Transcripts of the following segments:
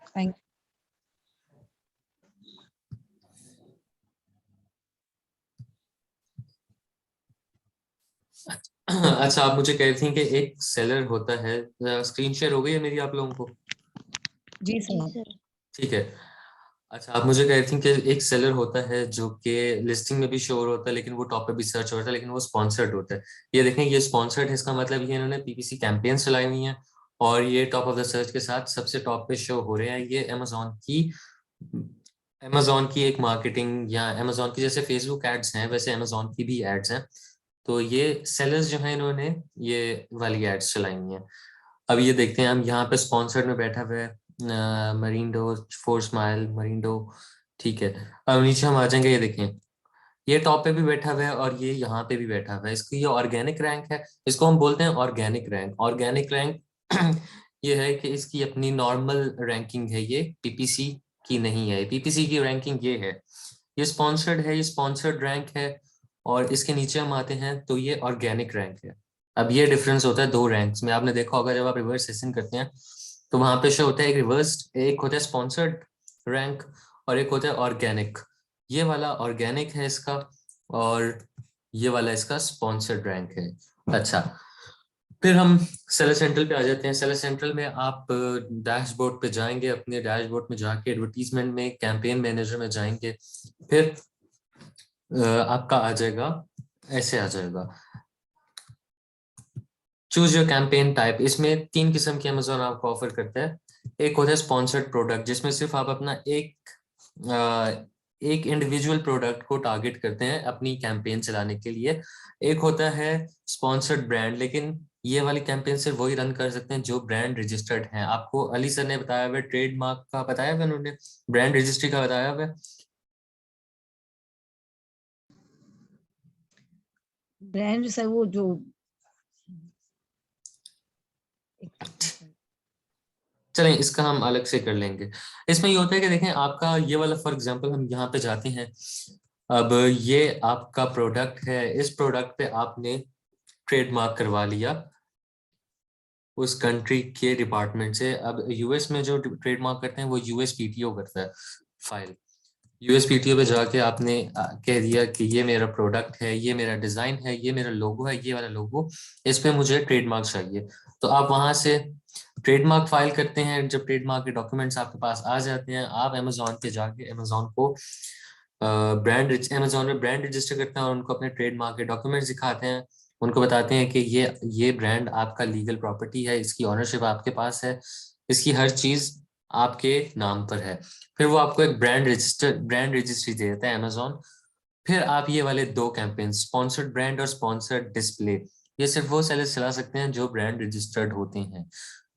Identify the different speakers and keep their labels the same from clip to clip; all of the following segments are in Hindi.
Speaker 1: थैंक
Speaker 2: अच्छा, आप मुझे कह रही थी कि एक सेलर होता है, स्क्रीन शेयर हो गई है मेरी आप लोगों को?
Speaker 1: जी सर।
Speaker 2: ठीक है। अच्छा, आप मुझे कह रही थी कि एक सेलर होता है जो कि लिस्टिंग में भी शो होता है, लेकिन वो टॉप पे भी सर्च होता है, लेकिन वो स्पॉन्सर्ड होता है। ये देखें, ये स्पॉन्सर्ड है, इसका मतलब ये इन्होंने पीपीसी कैंपेन चलाई हुई है और ये टॉप ऑफ द सर्च के साथ सबसे टॉप पे शो हो रहे हैं। ये अमेजोन की एक मार्केटिंग, या अमेजोन की जैसे फेसबुक एड्स हैं वैसे अमेजोन की भी एड्स हैं। तो ये सेलर्स जो हैं इन्होंने ये वाली एड्स चलाई हुई हैं। अब ये देखते हैं, हम यहाँ पे स्पॉन्सर्ड में बैठा हुआ है मरिंडो, फोर स्माइल मरिंडो। ठीक है, अब नीचे हम आ जाएंगे, ये देखें, ये टॉप पे भी बैठा हुआ है और ये यहाँ पे भी बैठा हुआ है। इसकी ये ऑर्गेनिक रैंक है, इसको हम बोलते हैं ऑर्गेनिक रैंक। ऑर्गेनिक रैंक ये है कि इसकी अपनी नॉर्मल रैंकिंग है, ये पीपीसी की नहीं है। पीपीसी की रैंकिंग ये है, ये स्पॉन्सर्ड है, ये स्पॉन्सर्ड रैंक है। और इसके नीचे हम आते हैं तो ये ऑर्गेनिक रैंक है। अब ये डिफरेंस होता है दो रैंक्स में। आपने देखा होगा जब आप रिवर्स सेशन करते हैं तो वहां पे शो होता है एक रिवर्स, एक होता है स्पॉन्सर्ड रैंक और एक होता है ऑर्गेनिक। ये वाला ऑर्गेनिक है इसका, और ये वाला इसका स्पॉन्सर्ड रैंक है। अच्छा, फिर हम सेलर सेंट्रल पे आ जाते हैं। सेलर सेंट्रल में आप डैशबोर्ड पे जाएंगे, अपने डैशबोर्ड में जाके एडवर्टीजमेंट में कैंपेन मैनेजर में जाएंगे। फिर आपका आ जाएगा, ऐसे आ जाएगा, चूज योर कैंपेन टाइप। इसमें तीन किस्म के अमेजोन आपको ऑफर करता है। एक होता है स्पॉन्सर्ड प्रोडक्ट, जिसमें सिर्फ आप अपना एक इंडिविजुअल प्रोडक्ट को टारगेट करते हैं अपनी कैंपेन चलाने के लिए। एक होता है स्पॉन्सर्ड ब्रांड, लेकिन ये वाली कैंपेन सिर्फ वही रन कर सकते हैं जो ब्रांड रजिस्टर्ड हैं। आपको अली सर ने बताया हुआ, ट्रेडमार्क का बताया हुआ उन्होंने, ब्रांड रजिस्ट्री का बताया हुआ।
Speaker 1: ब्रांड सर वो जो
Speaker 2: चलें, इसका हम अलग से कर लेंगे। इसमें ये होता है कि देखें, आपका ये वाला फॉर एग्जांपल हम यहाँ पे जाते हैं। अब ये आपका प्रोडक्ट है, इस प्रोडक्ट पे आपने ट्रेडमार्क करवा लिया उस कंट्री के डिपार्टमेंट से। अब यूएस में जो ट्रेडमार्क करते हैं वो यूएसपीटीओ करता है फाइल। यूएसपीटीओ पे जाके आपने कह दिया कि ये मेरा प्रोडक्ट है, ये मेरा डिजाइन है, ये मेरा लोगो है, ये वाला लोगो, इस पे मुझे ट्रेडमार्क चाहिए। तो आप वहां से ट्रेडमार्क फाइल करते हैं। जब ट्रेडमार्क के डॉक्यूमेंट्स आपके पास आ जाते हैं, आप अमेजोन पे जाके अमेजोन को अमेजोन में ब्रांड रजिस्टर करते हैं और उनको अपने ट्रेडमार्क के डॉक्यूमेंट्स दिखाते हैं। उनको बताते हैं कि ये ब्रांड आपका लीगल प्रॉपर्टी है, इसकी ऑनरशिप आपके पास है, इसकी हर चीज आपके नाम पर है। फिर वो आपको एक ब्रांड रजिस्ट्री दे देता है अमेजोन। फिर आप ये वाले दो कैंपेन, स्पॉन्सर्ड ब्रांड और स्पॉन्सर्ड डिस्प्ले, ये सिर्फ वो सेलर्स चला सकते हैं जो ब्रांड रजिस्टर्ड होते हैं।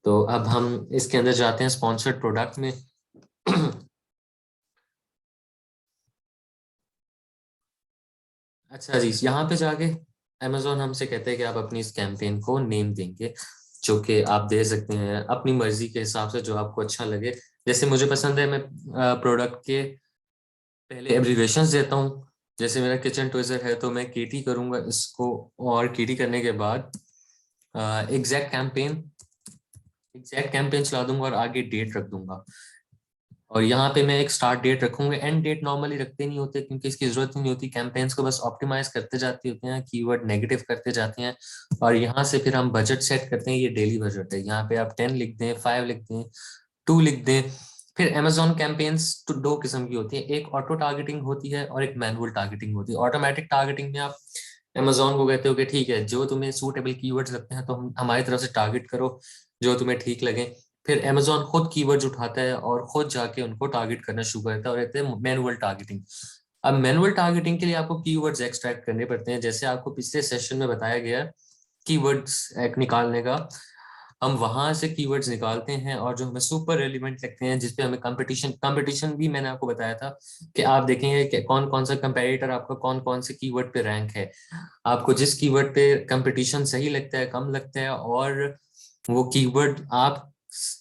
Speaker 2: तो अब हम इसके अंदर जाते हैं स्पॉन्सर्ड प्रोडक्ट में। अच्छा जी, यहाँ पे जाके अमेजोन हमसे कहते हैं कि आप अपनी इस कैंपेन को नेम देंगे, जो कि आप दे सकते हैं अपनी मर्जी के हिसाब से, जो आपको अच्छा लगे। जैसे मुझे पसंद है, मैं प्रोडक्ट के पहले एब्रीवेशंस देता हूँ। जैसे मेरा किचन ट्विजर है तो मैं केटी करूंगा इसको, और केटी करने के बाद एग्जैक्ट कैंपेन चला दूंगा और आगे डेट रख दूंगा। और यहाँ पे मैं एक स्टार्ट डेट रखूंगा। एंड डेट नॉर्मली रखते नहीं होते क्योंकि इसकी जरूरत नहीं होती, कैंपेन्स को बस ऑप्टिमाइज करते जाते होते हैं, कीवर्ड नेगेटिव करते जाते हैं। और यहाँ से फिर हम बजट सेट करते हैं, ये डेली बजट है। यहाँ पे आप 10 लिख दें, 5 लिख दें, 2 लिख दें। फिर अमेजोन कैंपेन्स तो दो किस्म की होती है, एक ऑटो टारगेटिंग होती है और एक मैनुअल टारगेटिंग होती है। ऑटोमेटिक टारगेटिंग में आप अमेजोन को कहते हो कि ठीक है, जो तुम्हें सूटेबल कीवर्ड्स लगते हैं तो हम हमारी तरफ से टारगेट करो, जो तुम्हें ठीक लगे। फिर अमेजोन खुद कीवर्ड्स उठाता है और खुद जाके उनको टारगेट करना शुरू करता है, और कहते हैं मैनुअल टारगेटिंग। अब मैनुअल टारगेटिंग के लिए आपको कीवर्ड्स एक्सट्रैक्ट करने पड़ते हैं, जैसे आपको पिछले सेशन में बताया गया कीवर्ड्स निकालने का। हम वहां से कीवर्ड्स निकालते हैं और जो हमें सुपर रेलिवेंट लगते हैं, जिसपे हमें कंपटीशन भी मैंने आपको बताया था कि आप देखेंगे कि कौन कौन सा कंपेटिटर आपका कौन कौन से कीवर्ड पे रैंक है। आपको जिस कीवर्ड पे कंपटीशन सही लगता है, कम लगता है, और वो कीवर्ड आप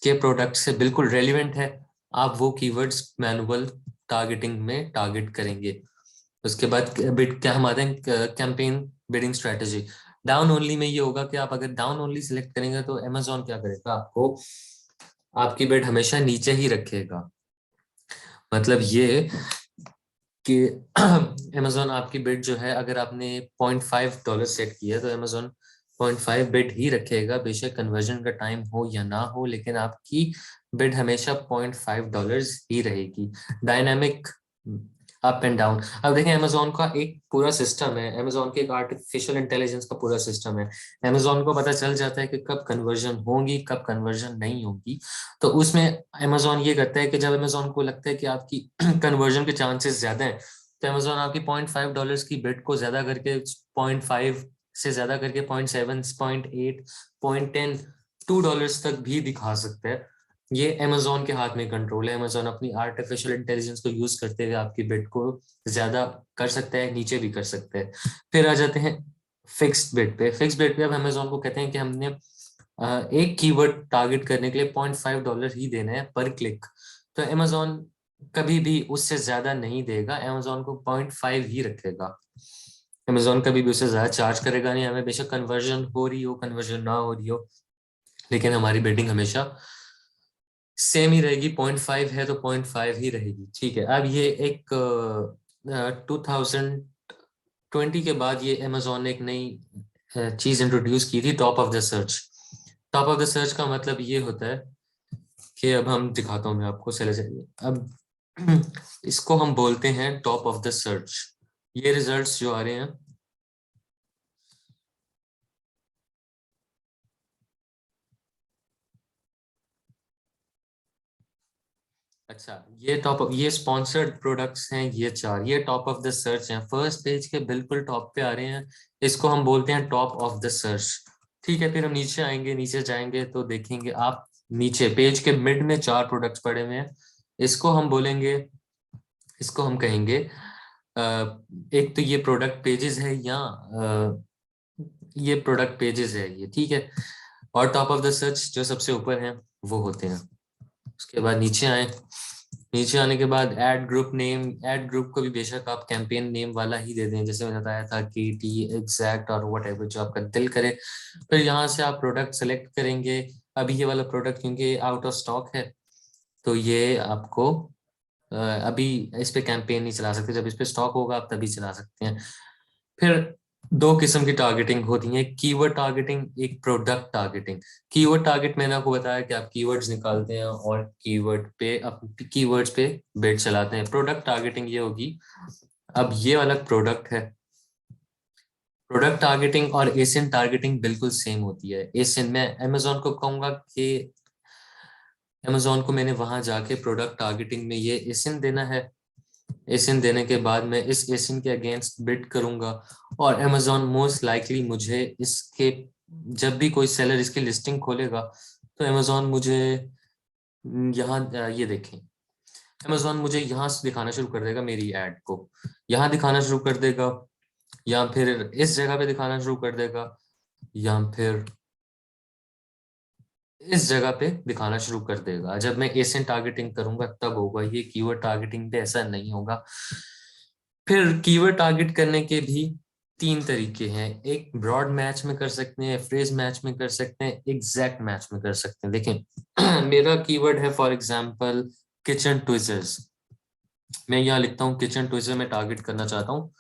Speaker 2: के प्रोडक्ट से बिल्कुल रेलिवेंट है, आप वो कीवर्ड्स मैनुअल टारगेटिंग में टारगेट करेंगे। उसके बाद बिड क्या हम आते हैं campaign bidding strategy. Down only में ये होगा कि आप अगर डाउन ओनली सिलेक्ट करेंगे तो अमेजोन क्या करेगा, आपको आपकी बिड हमेशा नीचे ही रखेगा। मतलब ये कि Amazon आपकी बिड जो है, अगर आपने $0.5 सेट किया है तो Amazon 0.5 बिड ही रखेगा, बेशक कन्वर्जन का टाइम हो या ना हो, लेकिन आपकी बिड हमेशा $0.5 ही रहेगी। Dynamic up and down. अब देखें, Amazon का एक पूरा सिस्टम है, Amazon के एक आर्टिफिशियल इंटेलिजेंस का पूरा सिस्टम है। Amazon को पता चल जाता है कि कब कन्वर्जन होगी, कब कन्वर्जन नहीं होगी। तो उसमें Amazon ये करता है कि जब Amazon को लगता है कि आपकी कन्वर्जन के चांसेस ज्यादा हैं, तो Amazon आपकी $0.5 की बिड को ज्यादा करके 0.5 से ज्यादा करके 0.7, 0.8, 0.10, $2 तक भी दिखा सकता है। ये Amazon के हाथ में कंट्रोल है। Amazon अपनी आर्टिफिशियल इंटेलिजेंस को यूज करते हुए आपकी बिड को ज्यादा कर सकता है, नीचे भी कर सकता है। फिर आ जाते हैं फिक्स्ड बिड पे। फिक्स्ड बिड पे अब Amazon को कहते हैं कि हमने एक कीवर्ड टारगेट करने के लिए $0.5 ही देना है पर क्लिक। तो Amazon कभी भी उससे ज्यादा नहीं देगा, Amazon को 0.5 ही रखेगा। Amazon कभी भी उससे ज्यादा चार्ज करेगा नहीं, हमें बेशक कन्वर्जन हो रही हो, कन्वर्जन ना हो रही हो, लेकिन हमारी बिडिंग हमेशा सेम ही रहेगी। 0.5 है तो 0.5 ही रहेगी। ठीक है। अब ये एक 2020 के बाद ये Amazon ने एक नई चीज इंट्रोड्यूस की थी, top of the search. Top of the search का मतलब ये होता है कि अब हम दिखाता हूँ मैं आपको, चले चलिए। अब इसको हम बोलते हैं टॉप ऑफ द सर्च। ये रिजल्ट्स जो आ रहे हैं, अच्छा, ये स्पॉन्सर्ड प्रोडक्ट्स हैं, ये चार, ये टॉप ऑफ द सर्च हैं, फर्स्ट पेज के बिल्कुल टॉप पे आ रहे हैं। इसको हम बोलते हैं टॉप ऑफ द सर्च। ठीक है। फिर हम नीचे आएंगे, नीचे जाएंगे तो देखेंगे आप, नीचे पेज के मिड में चार प्रोडक्ट्स पड़े हुए हैं। इसको हम बोलेंगे, इसको हम कहेंगे एक तो ये प्रोडक्ट पेजेस है, या ये प्रोडक्ट पेजेस है ये, ठीक है। और टॉप ऑफ द सर्च जो सबसे ऊपर है वो होते हैं। उसके बाद नीचे आए, नीचे आने के बाद add group name, add group को भी बेशक आप कैंपेन नेम वाला ही दे दें, जैसे मैंने बताया था KT, एग्जैक्ट और वट एवर जो आपका दिल करे। फिर यहाँ से आप प्रोडक्ट सेलेक्ट करेंगे। अभी ये वाला प्रोडक्ट क्योंकि आउट ऑफ स्टॉक है, तो ये आपको अभी इस पे कैंपेन नहीं चला सकते, जब इस पे स्टॉक होगा आप तभी चला सकते हैं। फिर दो किस्म की टारगेटिंग होती है, कीवर्ड टारगेटिंग, एक प्रोडक्ट टारगेटिंग। कीवर्ड टारगेट मैंने आपको बताया कि आप कीवर्ड्स निकालते हैं और कीवर्ड्स पे बिड चलाते हैं। प्रोडक्ट टारगेटिंग ये होगी, अब ये वाला प्रोडक्ट है। प्रोडक्ट टारगेटिंग और एसिन टारगेटिंग बिल्कुल सेम होती है। एसिन मैं अमेजोन को कहूंगा कि अमेजोन को मैंने वहां जाके प्रोडक्ट टारगेटिंग में ये एसिन देना है। एसिन देने के बाद मैं इस एसिन के अगेंस्ट बिड करूंगा, और अमेजोन मोस्ट लाइकली मुझे इसके, जब भी कोई सेलर इसकी लिस्टिंग खोलेगा तो अमेजोन मुझे यहाँ ये देखें, अमेजोन मुझे यहाँ से दिखाना शुरू कर देगा, मेरी ऐड को यहाँ दिखाना शुरू कर देगा, या फिर इस जगह पे दिखाना शुरू कर देगा, या फिर इस जगह पे दिखाना शुरू कर देगा। जब मैं एसिन टारगेटिंग करूंगा तब होगा ये, कीवर्ड टारगेटिंग पे ऐसा नहीं होगा। फिर कीवर्ड टारगेट करने के भी तीन तरीके हैं, एक ब्रॉड मैच में कर सकते हैं, फ्रेज मैच में कर सकते हैं, एग्जैक्ट मैच में कर सकते हैं। देखें मेरा कीवर्ड है फॉर एग्जांपल किचन ट्विजर्स। मैं यहाँ लिखता हूँ किचन ट्विजर में टारगेट करना चाहता हूँ,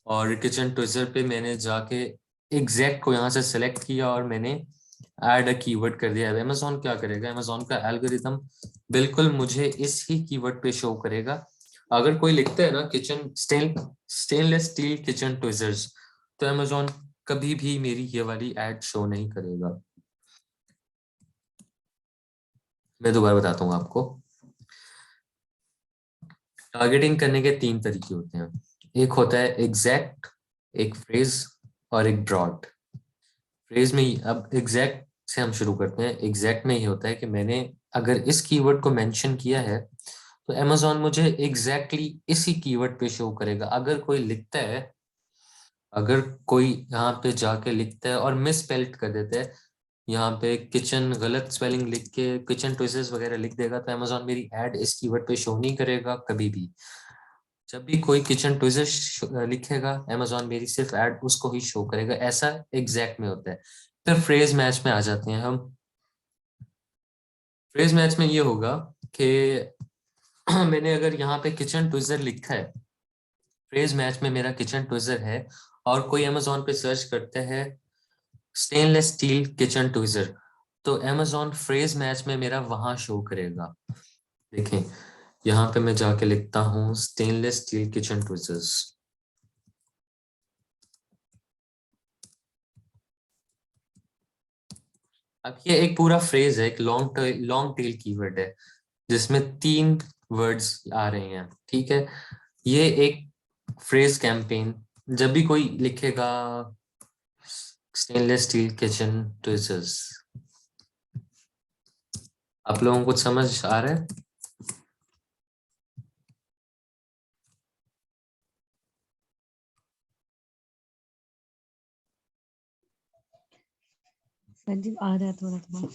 Speaker 2: और किचन ट्विजर पे मैंने जाके एग्जैक्ट को यहाँ से सेलेक्ट किया और मैंने ऐड अ कीवर्ड कर दिया। अमेजोन क्या करेगा, अमेजोन का एल्गोरिथम बिल्कुल मुझे इस ही कीवर्ड पे शो करेगा। अगर कोई लिखता है ना kitchen stainless steel kitchen tweezers, तो अमेजोन कभी भी मेरी ये वाली एड शो नहीं करेगा। मैं दोबारा बताता हूँ आपको, टारगेटिंग करने के तीन तरीके होते हैं, एक होता है एग्जैक्ट, एक फ्रेज और एक ब्रॉड। फ्रेज में ही, अब एग्जैक्ट से हम शुरू करते हैं। एग्जैक्ट में ये होता है कि मैंने अगर इस कीवर्ड को मेंशन किया है तो अमेजोन मुझे एग्जैक्टली इसी कीवर्ड पे शो करेगा। अगर कोई लिखता है, अगर कोई यहाँ पे जाके लिखता है और मिस स्पेल्ट कर देता है, यहाँ पे किचन गलत स्पेलिंग लिख के किचन ट्विसेस वगैरह लिख देगा, तो अमेजोन मेरी एड इस कीवर्ड पे शो नहीं करेगा कभी भी। जब भी कोई किचन ट्विजर्स लिखेगा, अमेजोन मेरी सिर्फ ऐड उसको ही शो करेगा। ऐसा एग्जैक्ट में होता है। फिर फ्रेज मैच में आ जाते हैं हम। फ्रेज मैच में ये होगा कि मैंने अगर यहाँ पे किचन ट्विजर लिखा है, फ्रेज मैच में मेरा किचन ट्विजर है, और कोई अमेजोन पे सर्च करते हैं स्टेनलेस स्टील किचन ट्विजर, तो अमेजोन फ्रेज मैच में मेरा वहां शो करेगा। देखें, यहाँ पे मैं जाके लिखता हूँ स्टेनलेस स्टील किचन ट्विजर्स। अब ये एक पूरा फ्रेज है, एक लॉन्ग टेल कीवर्ड है जिसमें 3 वर्ड्स आ रहे हैं, ठीक है। ये एक फ्रेज कैंपेन, जब भी कोई लिखेगा स्टेनलेस स्टील किचन ट्विजर्स, आप लोगों को कुछ समझ आ रहा है?
Speaker 1: सर जी आ रहा है थोड़ा थोड़ा।